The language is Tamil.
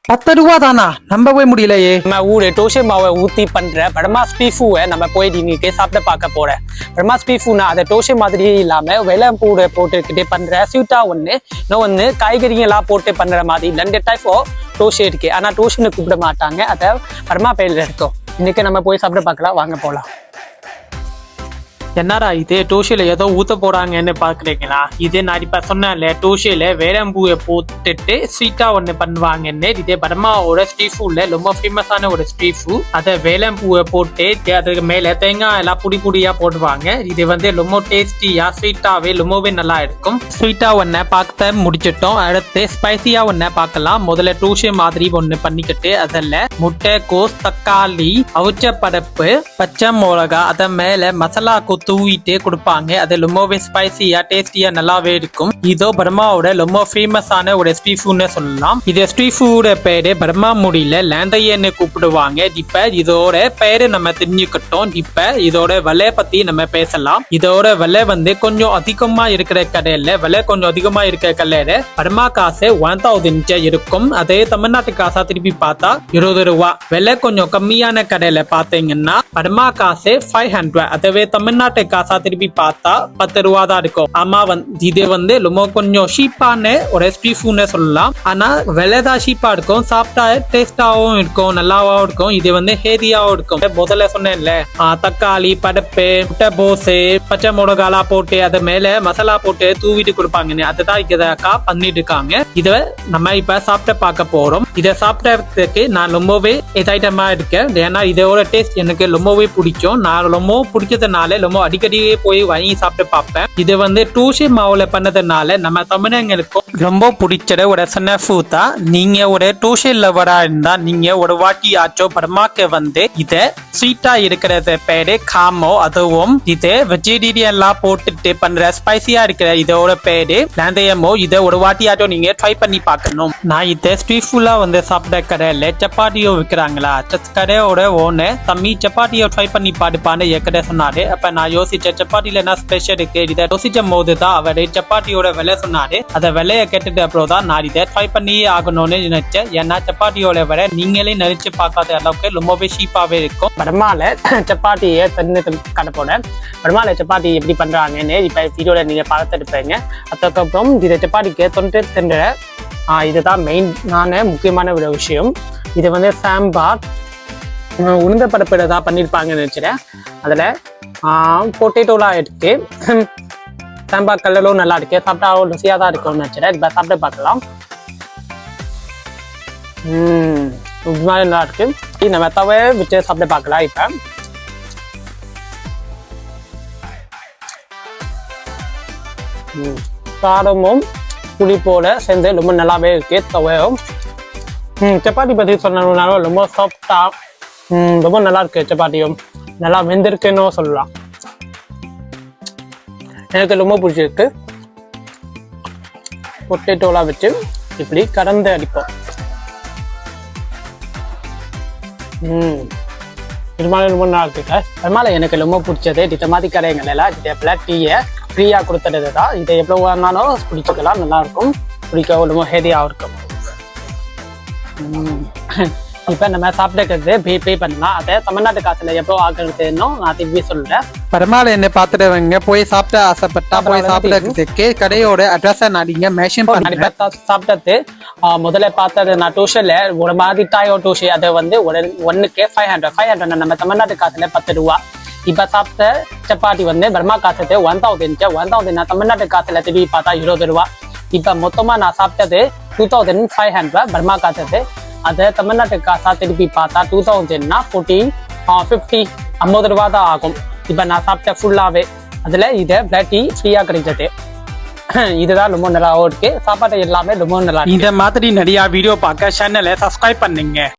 10 ரூபா தானா? நம்பவே முடியலையே. நம்ம ஊரு டோஷே மாவை ஊத்தி பண்ற பர்மா ஸ்பீஃபுவை நம்ம போய் இன்னைக்கு சாப்பிட்டு பார்க்க போறேன். பர்மா ஸ்பீஃபுனா அதை டோஷே மாதிரியே இல்லாம வெள்ளை பூட போட்டுக்கிட்டே பண்ற ஸ்வீட்டா ஒண்ணு, இன்னொன்னு காய்கறிகளா போட்டு பண்ற மாதிரி 2 டைப் ஆஃப் டோஷே இருக்கு. ஆனா டோஷேன்னு கூப்பிட மாட்டாங்க, அதை பர்மா பேர்ல இருக்கும். இன்னைக்கு நம்ம போய் சாப்பிட்டு பார்க்கலாம், வாங்க போலாம். என்னடா இது டோஷில ஏதோ ஊத்த போறாங்கன்னு பாக்குறீங்களா? இது நான் இப்ப சொன்னேன்ல, டோஷில வேளம்பூவை போட்டுட்டு ஸ்வீட்டா ஒண்ணு பண்ணுவாங்கன்னு. இதே பர்மாவோட ஸ்ட்ரீட் ஃபுட்ல ரொம்ப ஃபேமஸான ஒரு ஸ்ட்ரீட் ஃபுட். அதை வேளம்பூவை போட்டு அதுக்கு மேல தேங்காய் எல்லாம் புடியா போடுவாங்க. இது வந்து ரொம்ப டேஸ்டியா ஸ்வீட்டாவே ரொம்பவே நல்லா இருக்கும். ஸ்வீட்டா ஒன்ன பார்க்க முடிச்சிட்டோம். அடுத்து ஸ்பைசியா ஒன்ன பார்க்கலாம். முதல்ல டோஷே மாதிரி ஒண்ணு பண்ணிக்கிட்டு அதில் முட்டை, கோஸ், தக்காளி, அவிச்ச பருப்பு, பச்சை மிளகா, அதை மேல மசாலா தூவிட்டே கொடுப்பாங்க. அது ரொம்பவே ஸ்பைசியா டேஸ்டியா நல்லாவே இருக்கும். இதோ பர்மாவோட ரொம்ப ஃபேமஸான ஒரு ஸ்ட்ரீட் ஃபுட்னு சொல்லலாம். இது ஸ்ட்ரீட் ஃபுட் பேரு பர்மா மொழியில லேந்தையன்னு கூப்பிடுவாங்க. இப்ப இதோட பேரு நம்ம தெரிஞ்சுக்கிட்டோம். இப்ப இதோட விலை பத்தி நம்ம பேசலாம். இதோட விலை வந்து கொஞ்சம் அதிகமா இருக்கிற கடையில பர்மா காசு 1000 இருக்கும். அதே தமிழ்நாட்டு காசா திருப்பி பார்த்தா 20 ரூபா. விலை கொஞ்சம் கம்மியான கடையில பாத்தீங்கன்னா பர்மா காசு 500. அதுவே தமிழ்நாட்டு காசா திருப்பி பார்த்தா 10 ரூபா தான் இருக்கும். ஆமா, இது வந்து ரொம்ப கொஞ்சம் ஷீப்பான ஒரு ஸ்ட்ரீட் ஃபுட்னு சொல்லலாம். ஆனா விலை தான் ஷீப்பா இருக்கும். சாப்பிட்டா டேஸ்டாவும் இருக்கும், நல்லாவும் இருக்கும். இது வந்து ஹெல்தியாவும் இருக்கும். முதல்ல சொன்னேன்ல, தக்காளி, பருப்பு, முட்டை, போஸ், பச்சை மிளகாலாம் போட்டு அது மேல மசாலா போட்டு தூவிட்டு கொடுப்பாங்க. அதுதான் இதக்கா பண்ணிட்டு இருக்காங்க. இத நம்ம இப்ப சாப்பிட்டு பார்க்க போறோம். இதை சாப்பிட்டதுக்கு நான் ரொம்பவே எக்ஸைட்டமா இருக்கேன். ஏன்னா இதோட டேஸ்ட் எனக்கு ரொம்பவே பிடிக்கும். நான் ரொம்ப பிடிச்சதுனால ரொம்ப அடிக்கடியே போய் வாங்கி சாப்பிட்டு பார்ப்பேன். இது வந்து டோஷே மாவுல பண்ணதுனால நம்ம தமிழர்களுக்கும் ரொம்ப பிடிச்ச ஒரு சின்ன ஃபுட் தான். நீங்க ஒரு டோஷே லவரா இருந்தா நீங்க ஒரு வாட்டி ஆச்சோ பர்மாக்கு வந்து இதை ஸ்வீட்டா இருக்கிறது பேரு காமோ. அதுவும் இது வெஜிடேரியன் எல்லாம் போட்டுட்டு பண்ற ஸ்பைசியா இருக்கிற இதோட பேரு லேந்தயமோ. இதை ஒரு வாட்டி ஆச்சோ நீங்க ட்ரை பண்ணி பார்க்கணும். நான் இதை ஸ்ட்ரீட் ஃபுல்லா வந்து சாப்பிட்ட கடையில சப்பாத்தியோ விற்கிறாங்களா, கடையோட ஓன தம்பி சப்பாத்தியோ ட்ரை பண்ணி பாடுப்பான்னு என்கிட்ட சொன்னாரு. அப்ப நான் யோசிச்ச சப்பாத்தில என்ன ஸ்பெஷல் இருக்கு. இதை யோசிச்சும் போது தான் அவரு சப்பாத்தியோட விலை சொன்னாரு. அந்த விலையை கேட்டுட்டு அப்புறம் தான் நான் இதை ட்ரை பண்ணி ஆகணும்னு நினைச்சேன். ஏன்னா சப்பாத்தியோட விலை நீங்களே நினைச்சு பார்க்காத அளவுக்கு ரொம்பவே சீப்பாவே இருக்கும். பர்மால சப்பாத்தியை கடை போட பர்மால சப்பாத்தி எப்படி பண்றாங்கன்னு இப்ப வீடியோல நீங்க பார்த்துருப்பீங்க. அதுக்கப்புறம் இந்த சப்பாத்திக்கு தொண்டு தின்ற இதுதான் மெயினான முக்கியமான ஒரு விஷயம். இது வந்து சாம்பார் உளுந்த பருப்பு தான் பண்ணிருப்பாங்கன்னு நினைக்கிறேன். அதுல பொட்டேட்டோலாம் இருக்கு. சாம்பார் கலரும் நல்லா இருக்கு. சாப்பிட்டா ருசியா தான் இருக்கும்னு நினைக்கிறேன். இப்ப சாப்பிட்டு பார்க்கலாம். நல்லா இருக்கு. நம்ம தவை விட்டு சாப்பிட்டு பார்க்கலாம். இப்ப காரமும் புளிப்போட சேர்ந்து ரொம்ப நல்லாவே இருக்கு. தவையும் சப்பாத்தி பத்தி சொன்னாலும் ரொம்ப சாஃப்டா ரொம்ப நல்லா இருக்கு. சப்பாத்தியும் நல்லா வெந்திருக்குன்னு சொல்லலாம். எனக்கு ரொம்ப பிடிச்சிருக்கு. பொட்டேட்டோலாம் வச்சு இப்படி கலந்து அடிப்போம். இது மாதிரி ரொம்ப நல்லா இருக்கு. அதனால எனக்கு ரொம்ப பிடிச்சது இந்த மாதிரி கடைகள் எல்லாம் இதை பிளாக் டீயை ஃப்ரீயா கொடுத்துறது தான். இதை எவ்வளவு வேணாலும் குடிச்சுக்கலாம், நல்லா இருக்கும். குடிக்க ரொம்ப ஹெல்தியாகவும் இருக்கும். இப்ப நம்ம சாப்பிட்டு பே பண்ணலாம். அதை தமிழ்நாட்டு காசுல எவ்வளவு ஆகுறதுன்னு நான் திரும்பி சொல்றேன். பரமால என்ன பாத்துறவங்க போய் சாப்பிட ஆசைப்பட்டா போய் சாப்பிடறதுக்கு கடையோட அட்ரஸ் நீங்க மென்ஷன் பண்ணுங்க. சாப்பிட்டது முதல்ல பார்த்தது நான் டோஷன்ல ஒரு மாதிரி டாயோ டோஷி. அதை வந்து ஒன்னுக்கு 500 நம்ம தமிழ்நாட்டு காசுல 10 ரூபா. இப்ப சாப்பிட்ட சப்பாத்தி வந்து பர்மா காசுக்கு 1000 நான் தமிழ்நாட்டு காசுல திரும்பி பார்த்தா 20 ரூபா. இப்ப மொத்தமா நான் சாப்பிட்டது 2500 பர்மா காசுக்கு. அதை தமிழ்நாட்டு காசா திருப்பி பார்த்தா 2000னா 50 ரூபா தான் ஆகும். இப்ப நான் சாப்பிட்ட ஃபுல்லாவே அதுல இதை பிளாக் டீ ஃப்ரீயா கிடைச்சது. இதுதான் ரொம்ப நல்லா இருக்கு. சாப்பாடு எல்லாமே ரொம்ப நல்லா. இந்த மாதிரி நிறைய வீடியோ பார்க்க சேனலை சப்ஸ்கிரைப் பண்ணுங்க.